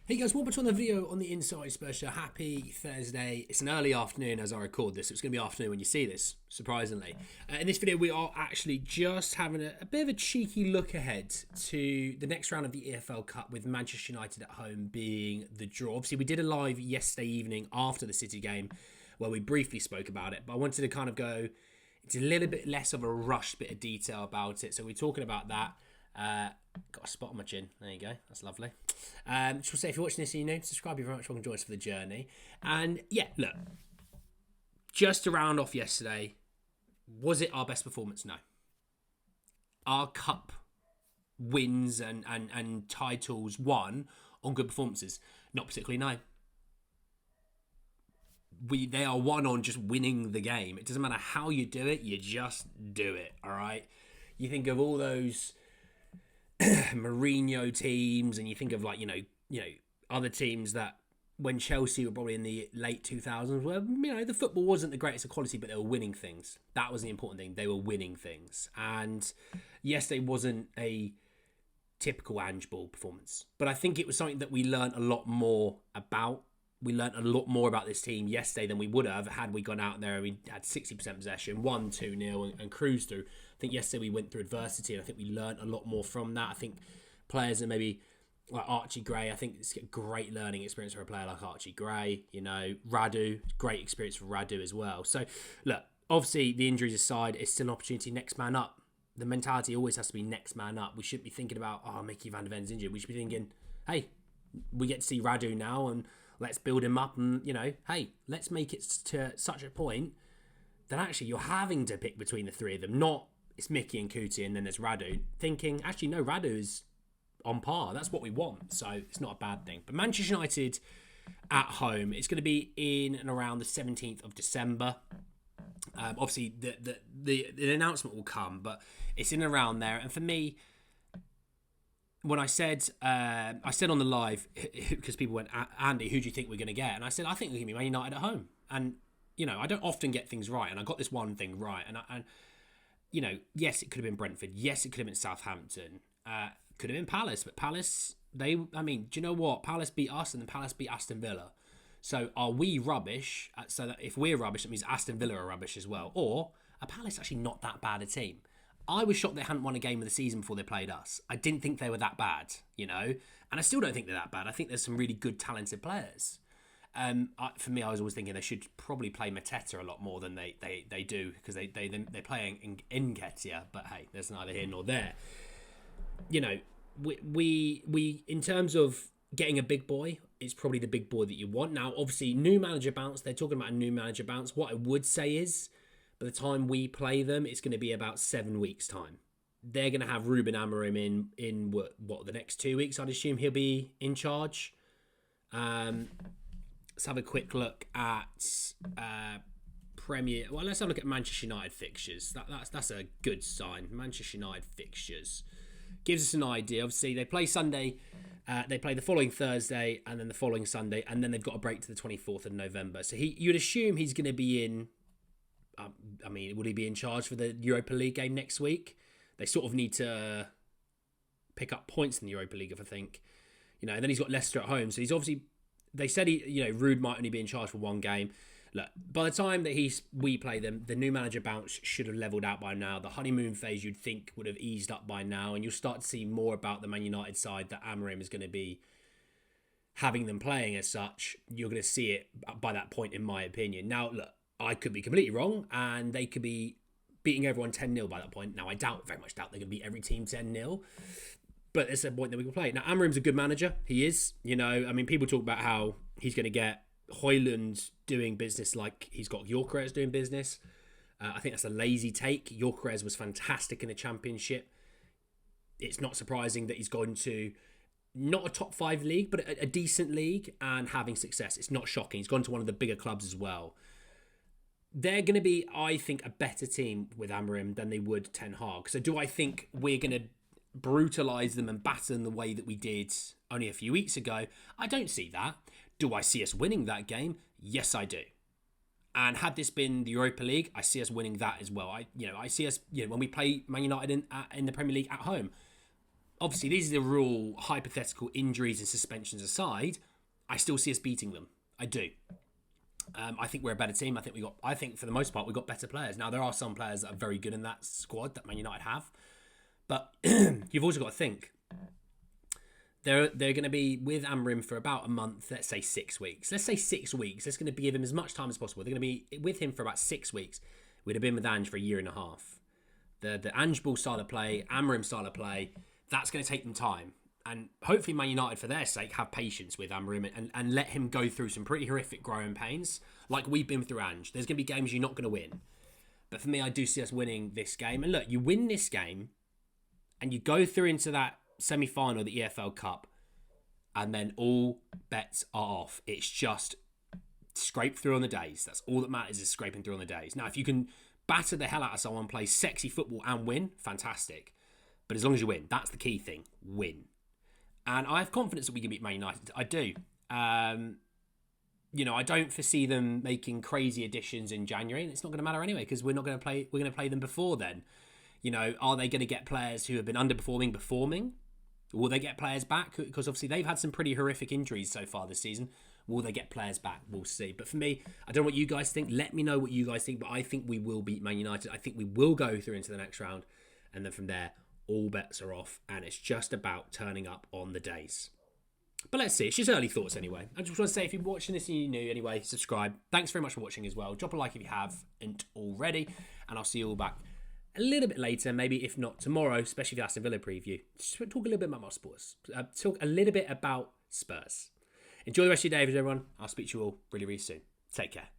Hey guys, welcome to another video on the Inside Spurs Show. Happy Thursday. It's an early afternoon as I record this. It's going to be afternoon when you see this, surprisingly. In this video, we are actually just having a bit of a cheeky look ahead to the next round of the EFL Cup with Manchester United at home being the draw. Obviously, we did a live yesterday evening after the City game where we briefly spoke about it, but I wanted to kind of go into a little bit less of a rushed bit of detail about it. So we're talking about that. Got a spot on my chin. There you go. That's lovely. Just want to say, if you're watching this and you're new, subscribe if you're very much welcome to join us for the journey. And yeah, look, just to round off yesterday, was it our best performance? No. Our cup wins and titles won on good performances? Not particularly, no. They are won on just winning the game. It doesn't matter how you do it, you just do it, all right? You think of all those Mourinho teams, and you think of like you know other teams that when Chelsea were probably in the late 2000s, where the football wasn't the greatest of quality, but they were winning things. That was the important thing. They were winning things, and yesterday wasn't a typical Ange ball performance, but I think it was something that we learned a lot more about. We learned a lot more about this team yesterday than we would have had we gone out there and we had 60% possession, 1-2-0 and cruised through. I think yesterday we went through adversity, and I think we learned a lot more from that. I think players and maybe like Archie Gray, I think it's a great learning experience for a player like Archie Gray. Radu, great experience for Radu as well. So look, obviously the injuries aside, it's still an opportunity. Next man up. The mentality always has to be next man up. We shouldn't be thinking about, Mickey van der Ven's injured. We should be thinking, hey, we get to see Radu now, and let's build him up, and hey, let's make it to such a point that actually you're having to pick between the three of them. Not it's Mickey and Kuti and then there's Radu. Thinking actually no, Radu is on par. That's what we want, so it's not a bad thing. But Manchester United at home, it's going to be in and around the 17th of December. Obviously the announcement will come, but it's in and around there. And for me, when I said on the live, because people went, Andy, who do you think we're going to get? And I said, I think we're going to be Man United at home. And, I don't often get ththings right. And I got this one thing right. And yes, it could have been Brentford. Yes, it could have been Southampton. Could have been Palace. But Palace, do you know what? Palace beat us and then Palace beat Aston Villa. So are we rubbish? So that if we're rubbish, that means Aston Villa are rubbish as well. Or are Palace actually not that bad a team? I was shocked they hadn't won a game of the season before they played us. I didn't think they were that bad, And I still don't think they're that bad. I think there's some really good, talented players. For me, I was always thinking they should probably play Mateta a lot more than they do, because they play in Nketiah. But hey, there's neither here nor there. We in terms of getting a big boy, it's probably the big boy that you want. Now, obviously, new manager bounce. They're talking about a new manager bounce. What I would say is, by the time we play them, it's going to be about 7 weeks' time. They're going to have Ruben Amorim in what the next 2 weeks. I'd assume he'll be in charge. Let's have a quick look at Premier. Well, let's have a look at Manchester United fixtures. That's a good sign. Manchester United fixtures gives us an idea. Obviously, they play Sunday. They play the following Thursday, and then the following Sunday, and then they've got a break to the 24th of November. So you'd assume he's going to be in. Would he be in charge for the Europa League game next week? They sort of need to pick up points in the Europa League, if I think. And then he's got Leicester at home. So he's obviously... They said Ruud might only be in charge for one game. Look, by the time that we play them, the new manager bounce should have levelled out by now. The honeymoon phase you'd think would have eased up by now, and you'll start to see more about the Man United side that Amorim is going to be having them playing as such. You're going to see it by that point, in my opinion. Now, look, I could be completely wrong, and they could be beating everyone 10-0 by that point. Now, I very much doubt they're going to beat every team 10-0, but it's a point that we can play. Now, Amorim's a good manager. He is. People talk about how he's going to get Højlund doing business like he's got Gyökeres doing business. I think that's a lazy take. Gyökeres was fantastic in the Championship. It's not surprising that he's gone to not a top 5 league, but a decent league and having success. It's not shocking. He's gone to one of the bigger clubs as well. They're going to be, I think, a better team with Amorim than they would Ten Hag. So do I think we're going to brutalise them and batter them the way that we did only a few weeks ago? I don't see that. Do I see us winning that game? Yes, I do. And had this been the Europa League, I see us winning that as well. I see us, when we play Man United in the Premier League at home, obviously these are the real hypothetical injuries and suspensions aside, I still see us beating them. I do. I think we're a better team. I think for the most part we've got better players. Now there are some players that are very good in that squad that Man United have, but you've also got to think they're going to be with Amrim for about a month. Let's say 6 weeks. Let's say 6 weeks. That's going to give him as much time as possible. They're going to be with him for about 6 weeks. We'd have been with Ange for a year and a half. The Ange Ball style of play, Amrim style of play, that's going to take them time. And hopefully Man United, for their sake, have patience with Amrim and let him go through some pretty horrific growing pains like we've been through Ange. There's going to be games you're not going to win. But for me, I do see us winning this game. And look, you win this game and you go through into that semi-final of the EFL Cup and then all bets are off. It's just scrape through on the days. That's all that matters, is scraping through on the days. Now, if you can batter the hell out of someone, play sexy football and win, fantastic. But as long as you win, that's the key thing. Win. And I have confidence that we can beat Man United. I do. I don't foresee them making crazy additions in January, and it's not going to matter anyway because we're going to play them before then. Are they going to get players who have been underperforming performing? Will they get players back? Because obviously they've had some pretty horrific injuries so far this season. Will they get players back? We'll see. But for me, I don't know what you guys think. Let me know what you guys think. But I think we will beat Man United. I think we will go through into the next round. And then from there, all bets are off. And it's just about turning up on the days. But let's see. It's just early thoughts anyway. I just want to say, if you're watching this and you're new anyway, subscribe. Thanks very much for watching as well. Drop a like if you haven't already. And I'll see you all back a little bit later, maybe if not tomorrow, especially for the Aston Villa preview. Just talk a little bit about my Spurs. Talk a little bit about Spurs. Enjoy the rest of your day, everyone. I'll speak to you all really, really soon. Take care.